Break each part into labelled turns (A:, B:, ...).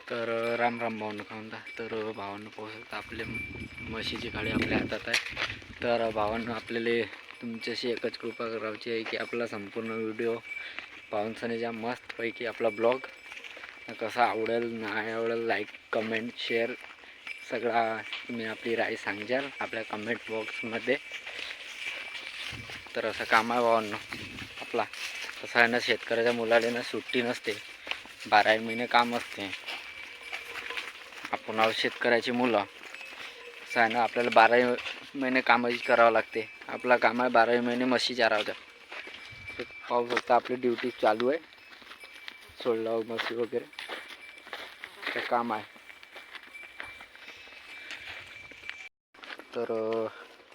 A: तर राम राम भावांनो, का म्हणता. तर भावांनो पाहू शकता आपले म्हशीची गाडी आपल्या हातात आहे. तर भावांनो आपल्याला तुमच्याशी एकच कृपा करायची आहे की आपला संपूर्ण व्हिडिओ पाहूनसनीच्या मस्तपैकी आपला ब्लॉग कसा आवडेल नाही आवडेल लाईक कमेंट शेअर सगळा तुम्ही आपली राय सांगाल आपल्या कमेंट बॉक्समध्ये. तर असं काम आहे भावांनो आपला. तसं आहे ना, शेतकऱ्याच्या मुलाला ना सुट्टी नसते, 12 महिने काम असते. आपण शेतकऱ्याची मुलं असं आहे ना, आपल्याला 12 महिने कामही करावं लागते. आपला काम आहे 12 महिने म्हशी चारावं. तर पाहू शकता आपली ड्युटी चालू आहे, सोडलं म्हशी वगैरे ते काम आहे. तर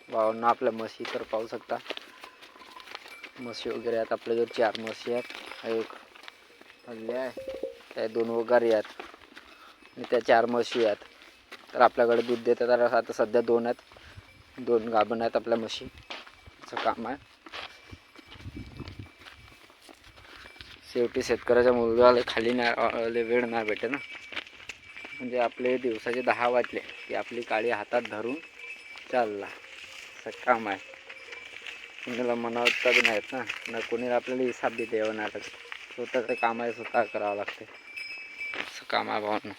A: भावांना आपल्या म्हशी तर पाहू शकता, म्हशी वगैरे आहेत आपल्याजवळ. 4 म्हशी आहेत, एक हल्ली आहे, त्या 2 वगारी आहेत आणि त्या 4 म्हशी आहेत. तर आपल्याकडे दूध देतात. तर आता सध्या 2 आहेत, 2 गाभण आहेत आपल्या म्हशी. असं काम आहे. शेवटी शेतकऱ्याच्या मुलगाला खाली नाही वेळ नाही भेटे ना. म्हणजे आपले दिवसाचे 10 वाजले की आपली काळी हातात धरून चालला. असं काम आहे. कोणाला मनावता बी नाहीत ना कोणी आपल्याला हिसाब बी द्यावं नाही लागत. स्वतःचं काम आहे, स्वतः करावं लागते. असं काम आहे भावांनो.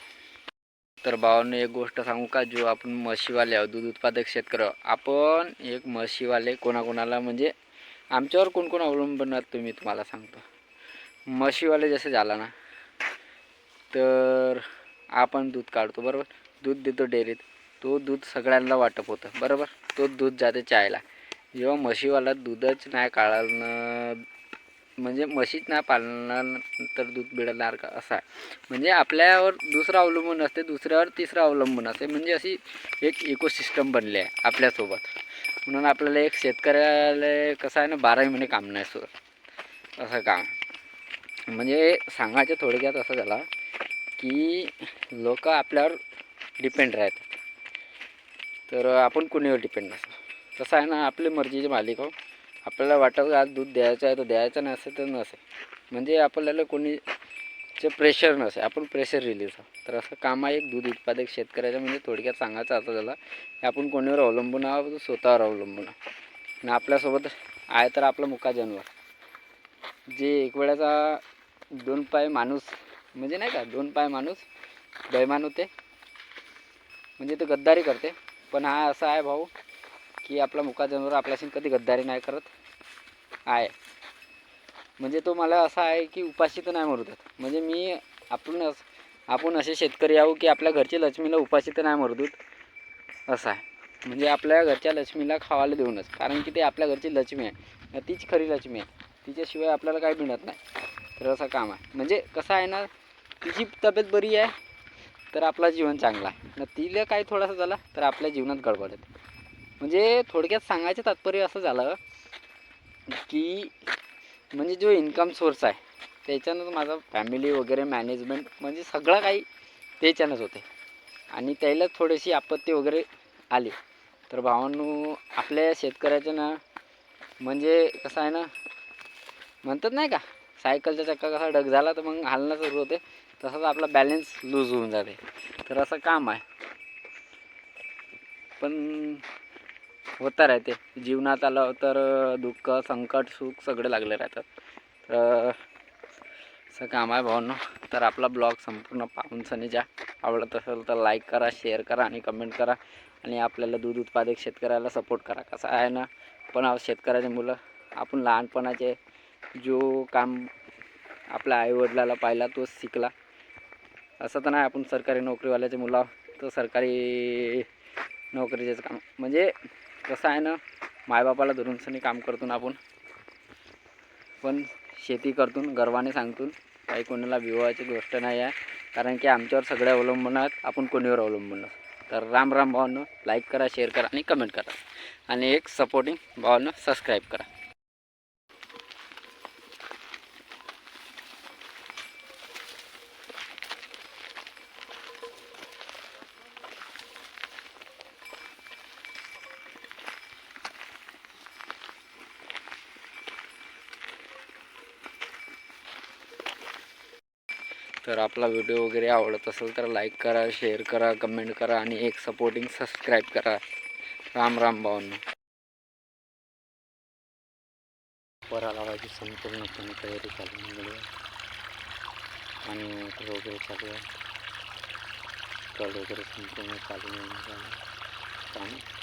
A: तर भावांनो एक गोष्ट सांगू का, जो आपण म्हशीवाले आहोत, दूध उत्पादक शेतकरी, आपण एक म्हशीवाले कोणाकोणाला म्हणजे आमच्यावर कोण कोण अवलंबून आहेत तुम्ही तुम्हाला सांगतो. म्हशीवाले जसे झाला ना, तर आपण दूध काढतो बरोबर, दूध देतो डेअरीत, तो दूध सगळ्यांना वाटप होतं बरोबर. तो दूध जाते चायला. जेव्हा म्हशीवाला दूधच नाही काढणं म्हणजे म्हशीच नाही पाळल्यानंतर दूध मिळणार का, असा आहे. म्हणजे आपल्यावर दुसरं अवलंबून असते, दुसऱ्यावर तिसरं अवलंबून असते. म्हणजे अशी एक इकोसिस्टम बनली आहे आपल्यासोबत. म्हणून आपल्याला एक शेतकऱ्याला कसं आहे ना, 12 महिने काम नाही सोडत. असं काम म्हणजे सांगायचं थोडक्यात असं झालं की लोक आपल्यावर डिपेंड राहतात, तर आपण कोणीवर डिपेंड नसतो. कसं आहे ना, आपली मर्जीचे मालिक हो. आपल्याला वाटतं आज दूध द्यायचं आहे तर द्यायचं, नसे तर नसे. म्हणजे आपल्याला कोणीचे प्रेशर नसे, आपण प्रेशर रिलीज आहोत. तर असं काम आहे एक दूध उत्पादक शेतकऱ्याचं. म्हणजे थोडक्यात सांगायचं असं झालं की आपण कोणीवर अवलंबून आहोत, स्वतःवर अवलंबून आहोत. आणि आपल्यासोबत आहे तर आपला मुका जनावर, जे एक वेळेचा 2 पाय माणूस म्हणजे नाही का, 2 पाय माणूस बैमान होते, म्हणजे ते गद्दारी करते. पण हा असा आहे भाऊ की आपला मुका जनावर आपल्याशी कधी गद्दारी नाही करत आहे. म्हणजे तो मला असा आहे की उपाशी तर नाही मरू देत. म्हणजे मी आपण असे शेतकरी आहो की आपल्या घरच्या लक्ष्मीला उपाशी तर नाही मरू देत, असं आहे. म्हणजे आपल्या घरच्या लक्ष्मीला खावायला देऊनच, कारण की ते आपल्या घरची लक्ष्मी आहे, तीच खरी लक्ष्मी आहे. तिच्याशिवाय आपल्याला काही मिळत नाही. तर असं काम आहे. म्हणजे कसं आहे ना, तिची तब्येत बरी आहे तर आपला जीवन चांगला आहे ना, तिला काही थोडासा झाला तर आपल्या जीवनात गडबड येते. म्हणजे थोडक्यात सांगायचं तात्पर्य असं झालं की म्हणजे जो इन्कम सोर्स आहे त्याच्यानंच माझा फॅमिली वगैरे मॅनेजमेंट म्हणजे सगळं काही त्याच्यानंच होते. आणि त्याला थोडीशी आपत्ती वगैरे आली तर भावांनो, आपल्या शेतकऱ्याचं ना म्हणजे कसं आहे ना, म्हणतात नाही का, सायकलचा चक्का कसा डग झाला तर मग हालणं सुरू होते, तसंच आपला बॅलेन्स लूज होऊन जाते. तर असं काम आहे. पण होता राहते जीवनात आलं तर दुःख संकट सुख सगळे लागले राहतात. तर असं काम आहे भावांनो. तर आपला ब्लॉग संपूर्ण पाहून सनीच्या आवडत असेल तर लाईक करा, शेअर करा आणि कमेंट करा. आणि आपल्याला दूध उत्पादक शेतकऱ्याला सपोर्ट करा. कसं आहे ना, पण शेतकऱ्याचे मुलं आपण लहानपणाचे जो काम आपल्या आईवडिलाला पाहिला तोच शिकला. असं तर नाही आपण सरकारी नोकरीवाल्याचे मुलं तर सरकारी नोकरीचेच काम. म्हणजे कसं आहे ना, मायबापाला धरूनसनी काम करतो ना आपण, पण शेती करतून गर्वाने सांगतून काही कोणाला विवाहाची गोष्ट नाही आहे. कारण की आमच्यावर सगळे अवलंबून आहेत, आपण कोणीवर अवलंबून नसतो. तर राम राम भावांनो, लाईक करा, शेअर करा आणि कमेंट करा. आणि एक सपोर्टिंग भावांनो सबस्क्राईब करा. तर तर आपला व्हिडिओ वगैरे आवडत असेल तर लाईक करा, शेअर करा, कमेंट करा आणि एक सपोर्टिंग सबस्क्राईब करा. राम राम भावांनो. परा लावायची संपूर्णपणे तयारी चालू आहे आणि मोटर वगैरे चालू आहे. कड वगैरे संपूर्ण चालू आहे.